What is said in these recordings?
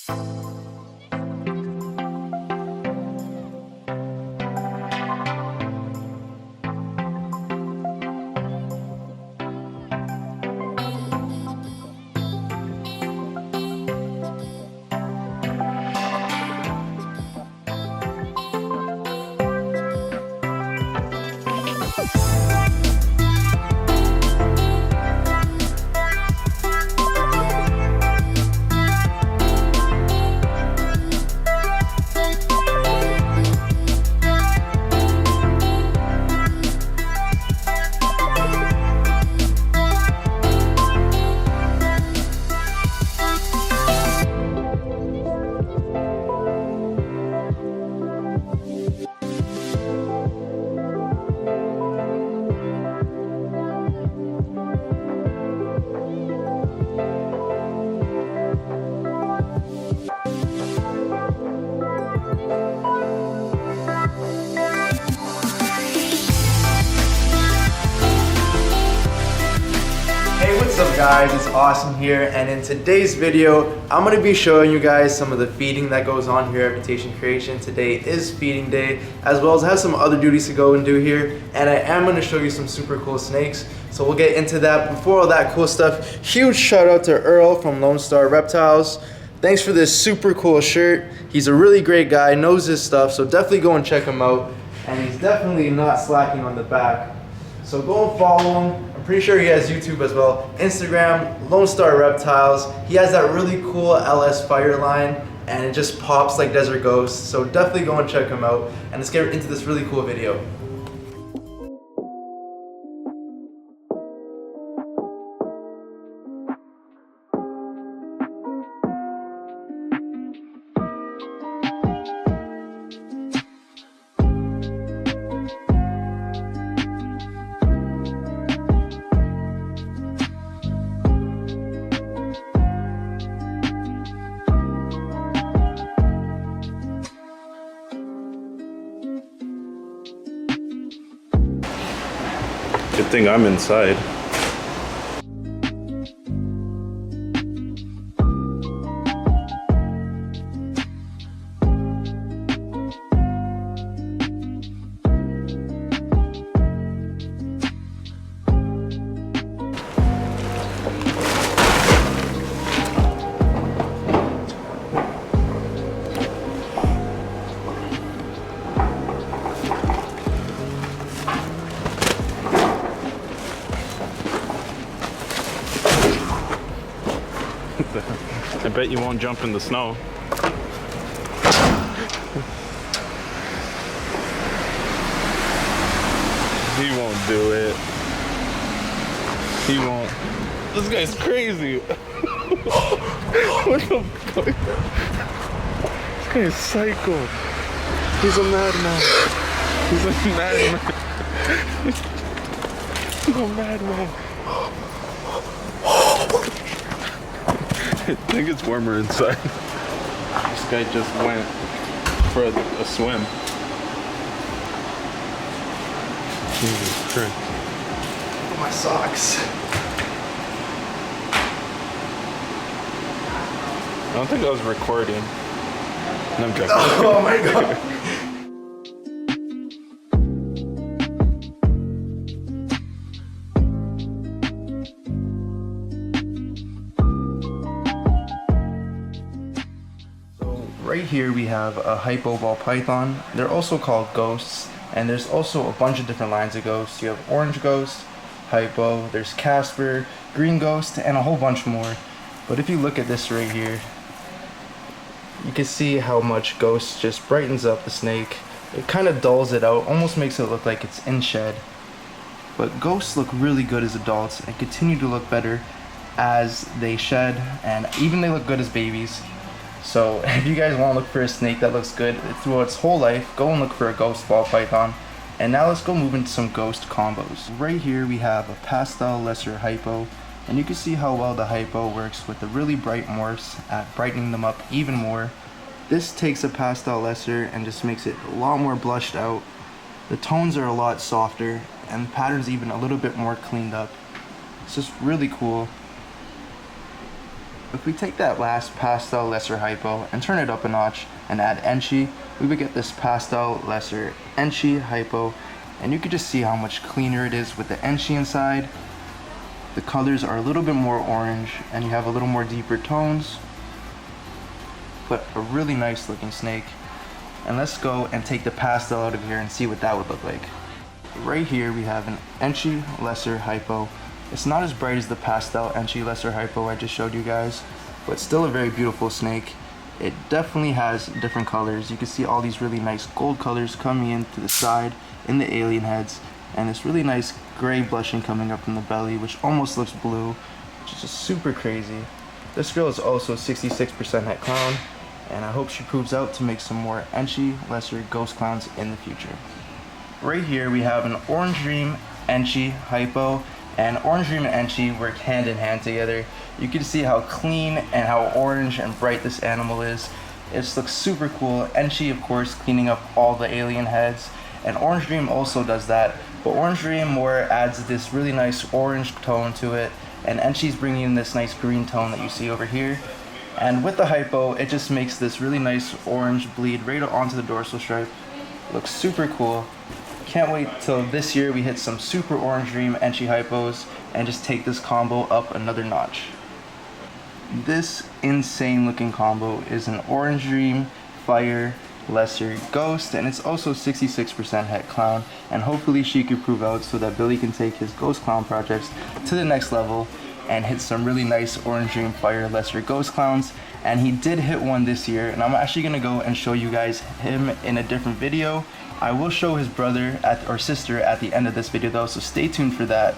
What's up guys, it's Awesome here, and in today's video I'm going to be showing you guys some of the feeding that goes on here at Mutation Creation. Today is feeding day, as well as I have some other duties to go and do here, and I am going to show you some super cool snakes, so we'll get into that. Before all that cool stuff, huge shout out to Earl from Lone Star Reptiles. Thanks for this super cool shirt. He's a really great guy, knows his stuff, so definitely go and check him out, and he's definitely not slacking on the back, so go and follow him. Pretty sure he has YouTube as well. Instagram, Lone Star Reptiles. He has that really cool LS fire line and it just pops like Desert Ghost. So definitely go and check him out. And let's get into this really cool video. Good thing I'm inside. I bet you won't jump in the snow. He won't do it. He won't. This guy's crazy. What the fuck? This guy is psycho. He's a madman. He's a madman. He's a madman. I think it's warmer inside. This guy just went for a swim. Jesus Christ. Look at my socks. I don't think I was recording. No, I'm joking. Oh my god. Right here we have a hypo ball python. They're also called ghosts, and there's also a bunch of different lines of ghosts. You have orange ghost, hypo, there's Casper, green ghost, and a whole bunch more. But if you look at this right here, you can see how much ghost just brightens up the snake. It kind of dulls it out, almost makes it look like it's in shed. But ghosts look really good as adults and continue to look better as they shed, and even they look good as babies. So if you guys want to look for a snake that looks good throughout its whole life, go and look for a ghost ball python. And now let's go move into some ghost combos. Right here we have a pastel lesser hypo, and you can see how well the hypo works with the really bright morphs at brightening them up even more. This takes a pastel lesser and just makes it a lot more blushed out. The tones are a lot softer and the pattern's even a little bit more cleaned up. It's just really cool. If we take that last pastel lesser hypo and turn it up a notch and add enchi, we would get this pastel lesser enchi hypo, and you can just see how much cleaner it is with the enchi inside. The colors are a little bit more orange and you have a little more deeper tones, but a really nice looking snake. And let's go and take the pastel out of here and see what that would look like. Right here we have an enchi lesser hypo. It's not as bright as the pastel enchi lesser hypo I just showed you guys, but still a very beautiful snake. It definitely has different colors. You can see all these really nice gold colors coming in to the side in the alien heads, and this really nice gray blushing coming up from the belly, which almost looks blue, which is just super crazy. This girl is also 66% het clown, and I hope she proves out to make some more enchi lesser ghost clowns in the future. Right here we have an Orange Dream enchi hypo, and Orange Dream and enchi work hand in hand together. You can see how clean and how orange and bright this animal is. It just looks super cool. Enchi, of course, cleaning up all the alien heads, and Orange Dream also does that, but Orange Dream more adds this really nice orange tone to it, and Enchi's bringing in this nice green tone that you see over here. And with the hypo, it just makes this really nice orange bleed right onto the dorsal stripe. Looks super cool. Can't wait till this year we hit some super Orange Dream enchi hypos and just take this combo up another notch. This insane looking combo is an Orange Dream Fire lesser ghost, and it's also 66% het clown, and hopefully she could prove out so that Billy can take his ghost clown projects to the next level and hit some really nice Orange Dream Fire lesser ghost clowns. And he did hit one this year, and I'm actually gonna go and show you guys him in a different video. I will show his brother or sister at the end of this video though, so stay tuned for that.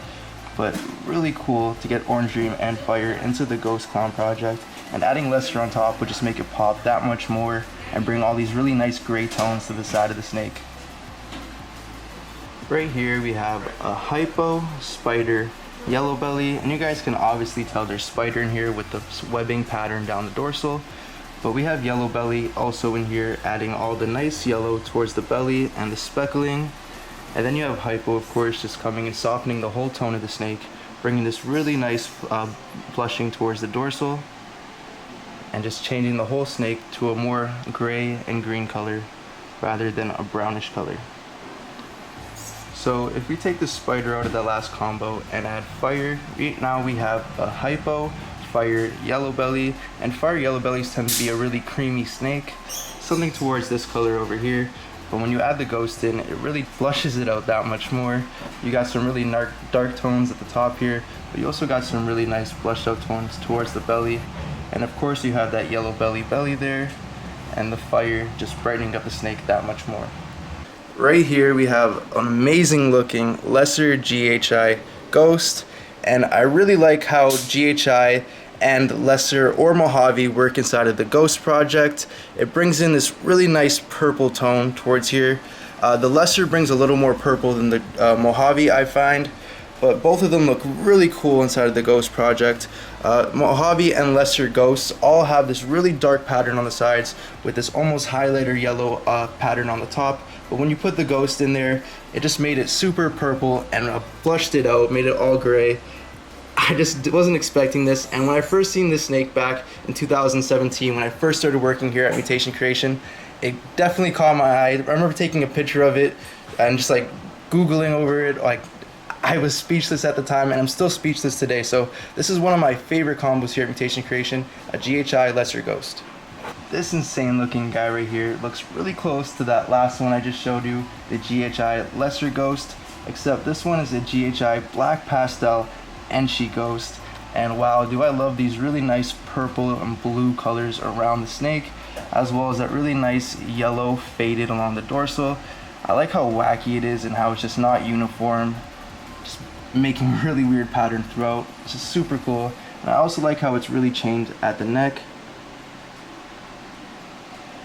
But really cool to get Orange Dream and Fire into the ghost clown project, and adding lesser on top would just make it pop that much more and bring all these really nice gray tones to the side of the snake. Right here we have a hypo spider yellow belly, and you guys can obviously tell there's spider in here with the webbing pattern down the dorsal, but we have yellow belly also in here, adding all the nice yellow towards the belly and the speckling. And then you have hypo, of course, just coming and softening the whole tone of the snake, bringing this really nice blushing towards the dorsal, and just changing the whole snake to a more gray and green color rather than a brownish color. So if we take the spider out of that last combo and add Fire, now we have a hypo Fire yellow belly, and Fire yellow bellies tend to be a really creamy snake, something towards this color over here. But when you add the ghost in, it really flushes it out that much more. You got some really dark tones at the top here, but you also got some really nice blushed out tones towards the belly. And of course you have that yellow belly there, and the Fire just brightening up the snake that much more. Right here we have an amazing looking lesser GHI ghost, and I really like how GHI and lesser or Mojave work inside of the ghost project. It brings in this really nice purple tone towards here. The lesser brings a little more purple than the Mojave, I find, but both of them look really cool inside of the ghost project. Mojave and lesser ghosts all have this really dark pattern on the sides with this almost highlighter yellow pattern on the top, but when you put the ghost in there, it just made it super purple and flushed it out, made it all gray. I just wasn't expecting this, and when I first seen this snake back in 2017, when I first started working here at Mutation Creation, it definitely caught my eye. I remember taking a picture of it and just like Googling over it. Like, I was speechless at the time, and I'm still speechless today. So this is one of my favorite combos here at Mutation Creation, a GHI lesser ghost. This insane looking guy right here looks really close to that last one I just showed you, the GHI lesser ghost, except this one is a GHI black pastel enchi ghost. And wow, do I love these really nice purple and blue colors around the snake, as well as that really nice yellow faded along the dorsal. I like how wacky it is and how it's just not uniform, just making a really weird pattern throughout. It's just super cool. And I also like how it's really chained at the neck.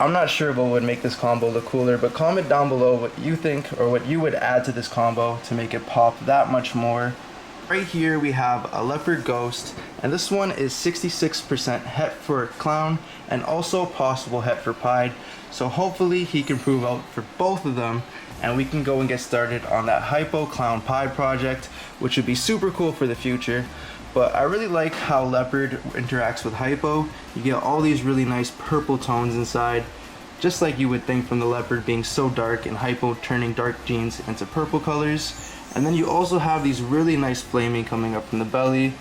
I'm not sure what would make this combo look cooler, but comment down below what you think or what you would add to this combo to make it pop that much more. Right here we have a leopard ghost, and this one is 66% het for clown and also possible het for pied. So hopefully he can prove out for both of them, and we can go and get started on that hypo clown pied project, which would be super cool for the future. But I really like how Leopard interacts with Hypo. You get all these really nice purple tones inside, just like you would think from the Leopard being so dark and Hypo turning dark jeans into purple colors. And then you also have these really nice flaming coming up from the belly.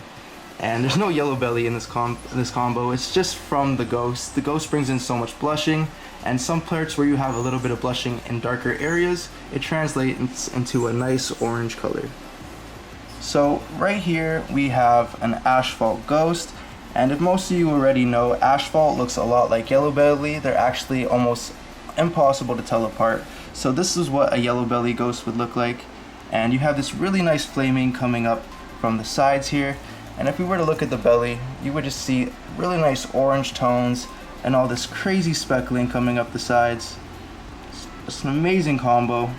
And there's no yellow belly in this combo, it's just from the Ghost. The Ghost brings in so much blushing, and some parts where you have a little bit of blushing in darker areas, it translates into a nice orange color. So right here we have an asphalt Ghost, and if most of you already know, asphalt looks a lot like yellow belly. They're actually almost impossible to tell apart. So this is what a yellow belly Ghost would look like, and you have this really nice flaming coming up from the sides here. And if we were to look at the belly, you would just see really nice orange tones and all this crazy speckling coming up the sides. It's an amazing combo.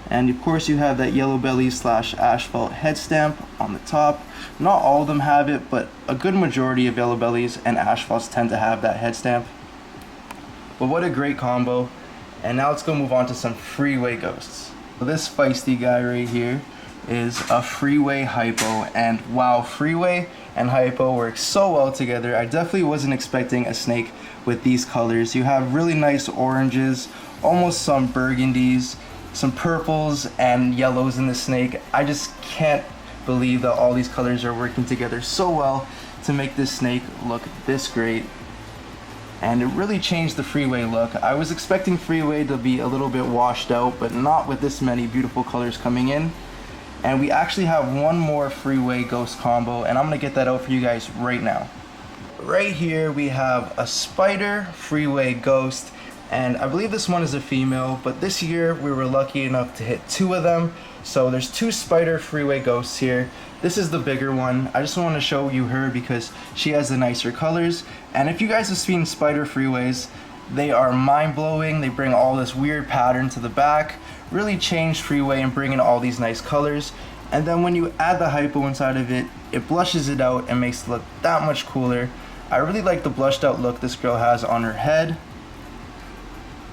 And of course you have that yellow belly / asphalt head stamp on the top. Not all of them have it, but a good majority of yellow bellies and asphalts tend to have that head stamp. But what a great combo. And now let's go move on to some Freeway Ghosts. So this feisty guy right here is a Freeway Hypo, and wow, Freeway and Hypo work so well together. I definitely wasn't expecting a snake with these colors. You have really nice oranges, almost some burgundies, some purples and yellows in the snake. I just can't believe that all these colors are working together so well to make this snake look this great. And it really changed the Freeway look. I was expecting Freeway to be a little bit washed out, but not with this many beautiful colors coming in. And we actually have one more Freeway Ghost combo, and I'm gonna get that out for you guys right now. Right here we have a Spider Freeway Ghost, and I believe this one is a female, but this year we were lucky enough to hit 2 of them. So there's 2 Spider Freeway Ghosts here. This is the bigger one. I just want to show you her because she has the nicer colors. And if you guys have seen Spider Freeways, they are mind-blowing. They bring all this weird pattern to the back, really change Freeway and bring in all these nice colors. And then when you add the Hypo inside of it, it blushes it out and makes it look that much cooler. I really like the blushed out look this girl has on her head.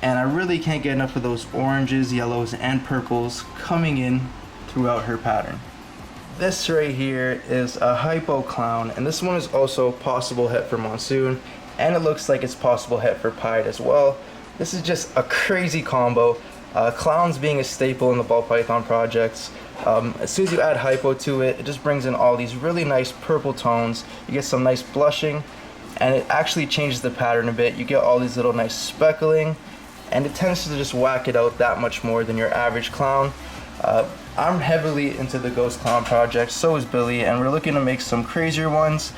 And I really can't get enough of those oranges, yellows, and purples coming in throughout her pattern. This right here is a Hypo Clown, and this one is also possible hit for Monsoon, and it looks like it's possible hit for Pied as well. This is just a crazy combo. Clowns being a staple in the ball python projects. As soon as you add Hypo to it, it just brings in all these really nice purple tones. You get some nice blushing, and it actually changes the pattern a bit. You get all these little nice speckling, and it tends to just whack it out that much more than your average clown. I'm heavily into the Ghost Clown project, so is Billy, and we're looking to make some crazier ones.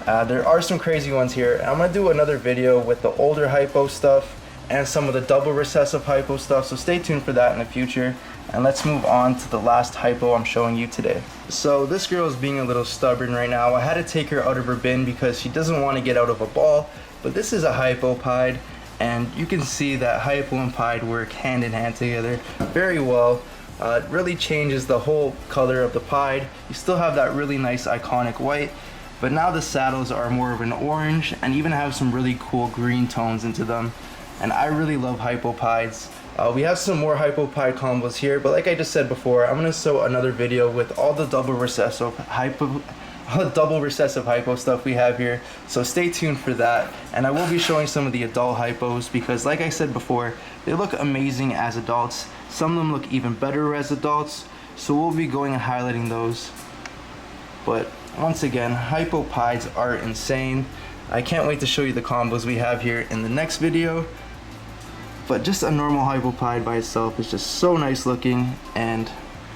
There are some crazy ones here. I'm going to do another video with the older Hypo stuff and some of the double recessive Hypo stuff, so stay tuned for that in the future. And let's move on to the last Hypo I'm showing you today. So this girl is being a little stubborn right now. I had to take her out of her bin because she doesn't want to get out of a ball, but this is a Hypo Pied, and you can see that Hypo and Pied work hand in hand together very well. It really changes the whole color of the Pied. You still have that really nice iconic white, but now the saddles are more of an orange and even have some really cool green tones into them. And I really love Hypo Pieds. We have some more Hypo Pied combos here, but like I just said before, I'm gonna show another video with all the double recessive Hypo stuff we have here, so stay tuned for that. And I will be showing some of the adult Hypos because like I said before, they look amazing as adults. Some of them look even better as adults, so we'll be going and highlighting those. But once again, Hypo Pieds are insane. I can't wait to show you the combos we have here in the next video. But just a normal Hypo Pied by itself is just so nice looking. And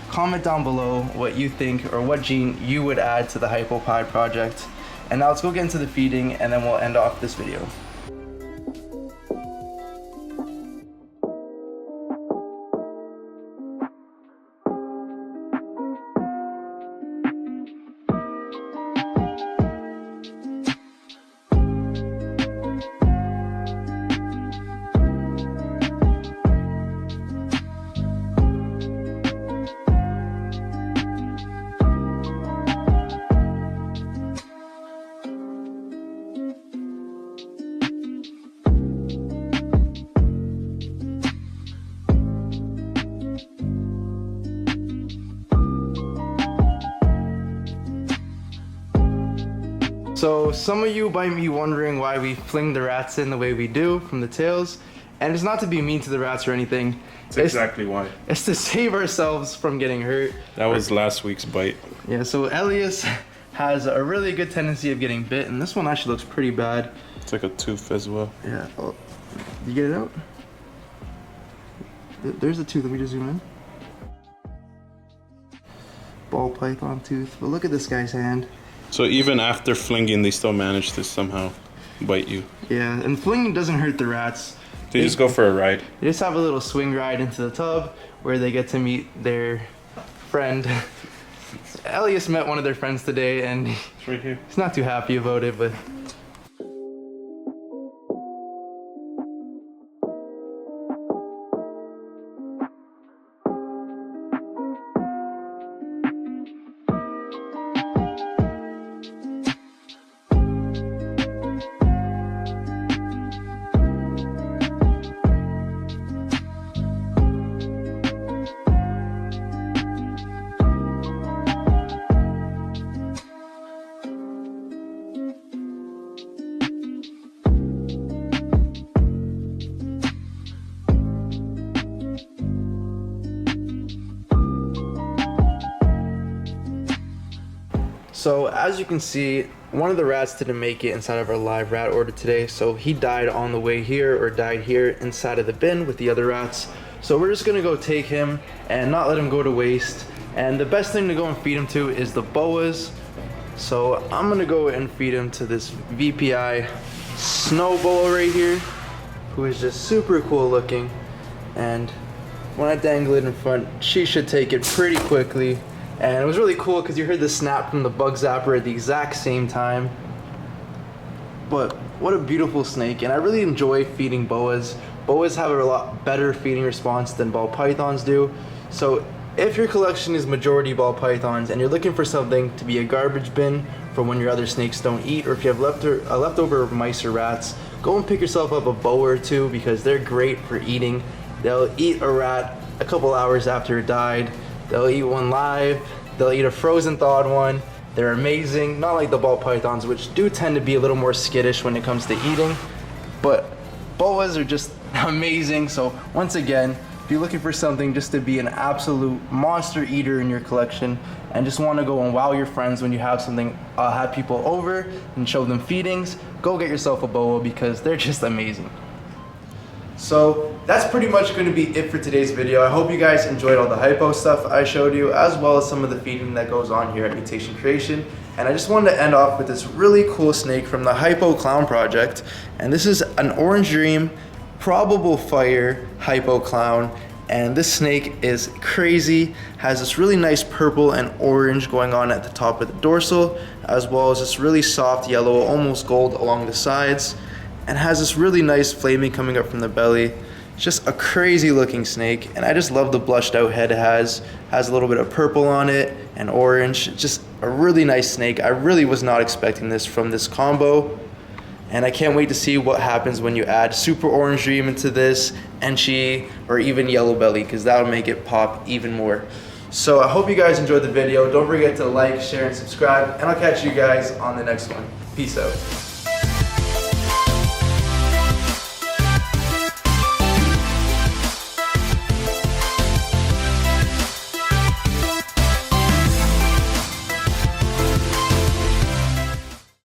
comment down below what you think or what gene you would add to the Hypo Pied project. And now let's go get into the feeding and then we'll end off this video. So some of you might be wondering why we fling the rats in the way we do from the tails, and it's not to be mean to the rats or anything. That's exactly why. It's to save ourselves from getting hurt. That was last week's bite. Yeah, so Elias has a really good tendency of getting bit, and this one actually looks pretty bad. It's like a tooth as well. Yeah. Oh, you get it out? There's a tooth. Let me just zoom in. Ball python tooth. But look at this guy's hand. So even after flinging, they still manage to somehow bite you. Yeah, and flinging doesn't hurt the rats. They just go for a ride. They just have a little swing ride into the tub where they get to meet their friend. Elias met one of their friends today, and It's right here. he's not too happy about it, but... So as you can see, one of the rats didn't make it inside of our live rat order today, so he died on the way here, or died here inside of the bin with the other rats. So we're just gonna go take him and not let him go to waste. And the best thing to go and feed him to is the boas. So I'm gonna go and feed him to this VPI snow boa right here, who is just super cool looking. And when I dangle it in front, she should take it pretty quickly. And it was really cool because you heard the snap from the bug zapper at the exact same time. But what a beautiful snake, and I really enjoy feeding boas. Boas have a lot better feeding response than ball pythons do. So if your collection is majority ball pythons and you're looking for something to be a garbage bin for when your other snakes don't eat, or if you have leftover mice or rats, go and pick yourself up a boa or two because they're great for eating. They'll eat a rat a couple hours after it died. They'll eat one live, they'll eat a frozen thawed one. They're amazing, not like the ball pythons, which do tend to be a little more skittish when it comes to eating, but boas are just amazing. So once again, if you're looking for something just to be an absolute monster eater in your collection and just want to go and wow your friends when you have something, have people over and show them feedings, go get yourself a boa because they're just amazing. So that's pretty much going to be it for today's video. I hope you guys enjoyed all the hypo stuff I showed you, as well as some of the feeding that goes on here at Mutation Creation. And I just wanted to end off with this really cool snake from the Hypo Clown project. And this is an Orange Dream Probable Fire Hypo Clown. And this snake is crazy, has this really nice purple and orange going on at the top of the dorsal, as well as this really soft yellow, almost gold along the sides, and has this really nice flaming coming up from the belly. It's just a crazy looking snake, and I just love the blushed out head it has a little bit of purple on it and orange. Just a really nice snake. I really was not expecting this from this combo, and I can't wait to see what happens when you add Super Orange Dream into this, Enchi, or even Yellow Belly, because that would make it pop even more. So I hope you guys enjoyed the video. Don't forget to like, share, and subscribe, and I'll catch you guys on the next one. Peace out.